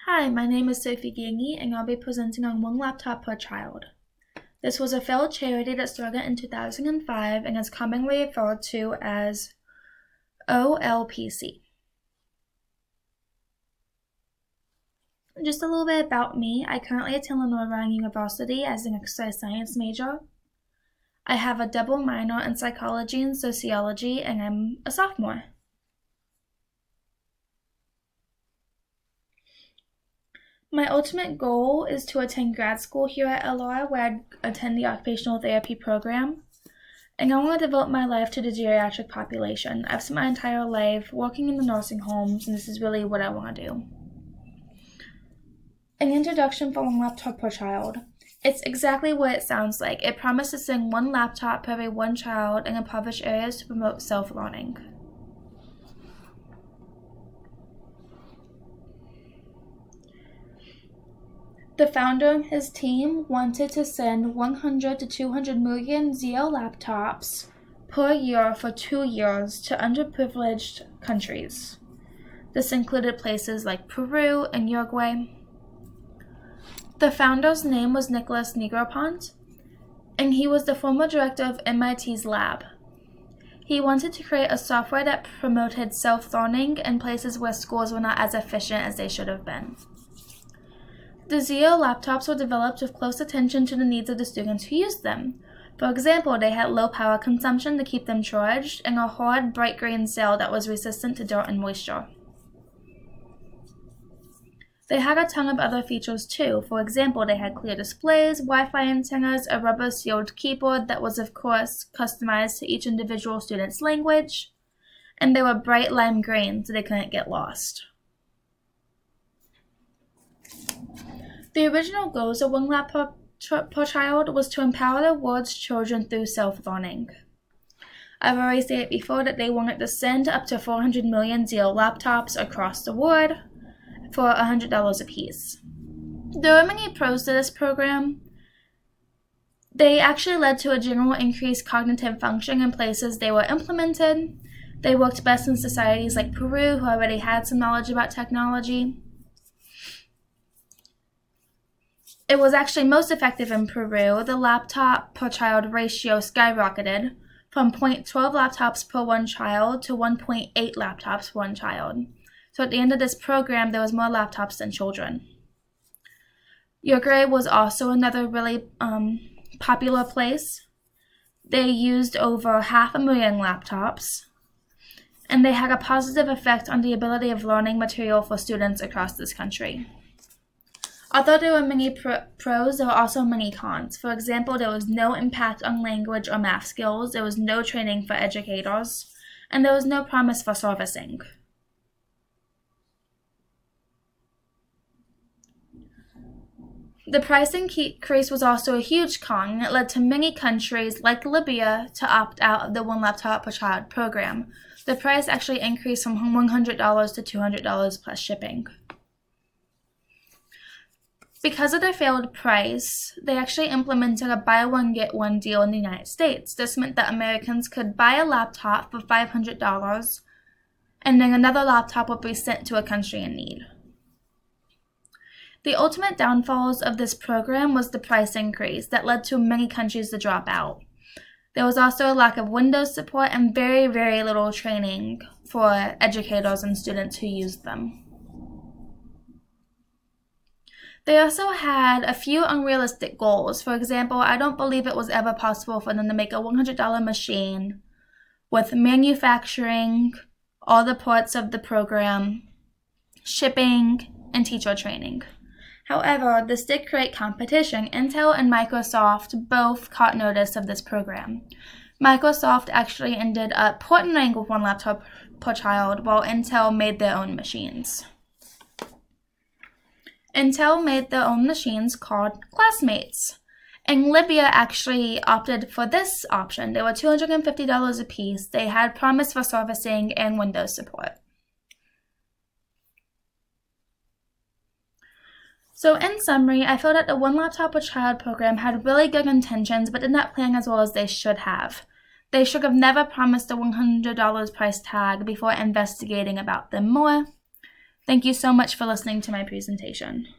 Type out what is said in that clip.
Hi, my name is Sophie Gangi, and I'll be presenting on One Laptop Per Child. This was a failed charity that started in 2005 and is commonly referred to as OLPC. Just a little bit about me. I currently attend Lenoir-Rhyne University as an exercise science major. I have a double minor in psychology and sociology, and I'm a sophomore. My ultimate goal is to attend grad school here at LR, where I attend the occupational therapy program. And I want to devote my life to the geriatric population. I've spent my entire life working in the nursing homes, and this is really what I want to do. An introduction for One Laptop Per Child. It's exactly what it sounds like. It promises to send one laptop per every one child in impoverished areas to promote self-learning. The founder and his team wanted to send 100 to 200 million ZL laptops per year for 2 years to underprivileged countries. This included places like Peru and Uruguay. The founder's name was Nicholas Negroponte, and he was the former director of MIT's lab. He wanted to create a software that promoted self-learning in places where schools were not as efficient as they should have been. The ZL laptops were developed with close attention to the needs of the students who used them. For example, they had low power consumption to keep them charged, and a hard, bright green cell that was resistant to dirt and moisture. They had a ton of other features too. For example, they had clear displays, Wi-Fi antennas, a rubber-sealed keyboard that was, of course, customized to each individual student's language, and they were bright lime green so they couldn't get lost. The original goals of One Laptop Per Child was to empower the world's children through self-learning. I've already stated before that they wanted to send up to 400 million ZL laptops across the world for $100 apiece. There are many pros to this program. They actually led to a general increased cognitive function in places they were implemented. They worked best in societies like Peru, who already had some knowledge about technology. It was actually most effective in Peru. The laptop per child ratio skyrocketed from 0.12 laptops per one child to 1.8 laptops per one child. So at the end of this program, there was more laptops than children. Uruguay was also another really popular place. They used over 500,000 laptops, and they had a positive effect on the ability of learning material for students across this country. Although there were many pros, there were also many cons. For example, there was no impact on language or math skills, there was no training for educators, and there was no promise for servicing. The price increase was also a huge con, and it led to many countries, like Libya, to opt out of the One Laptop Per Child program. The price actually increased from $100 to $200 plus shipping. Because of their failed price, they actually implemented a buy one get one deal in the United States. This meant that Americans could buy a laptop for $500 and then another laptop would be sent to a country in need. The ultimate downfalls of this program was the price increase that led to many countries to drop out. There was also a lack of Windows support and very, very little training for educators and students who used them. They also had a few unrealistic goals. For example, I don't believe it was ever possible for them to make a $100 machine with manufacturing, all the parts of the program, shipping, and teacher training. However, this did create competition. Intel and Microsoft both caught notice of this program. Microsoft actually ended up partnering with One Laptop Per Child, while Intel made their own machines. Intel made their own machines called Classmates, and Libya actually opted for this option. They were $250 a piece. They had promise for servicing and Windows support. So in summary, I feel that the One Laptop Per Child program had really good intentions, but did not plan as well as they should have. They should have never promised a $100 price tag before investigating about them more. Thank you so much for listening to my presentation.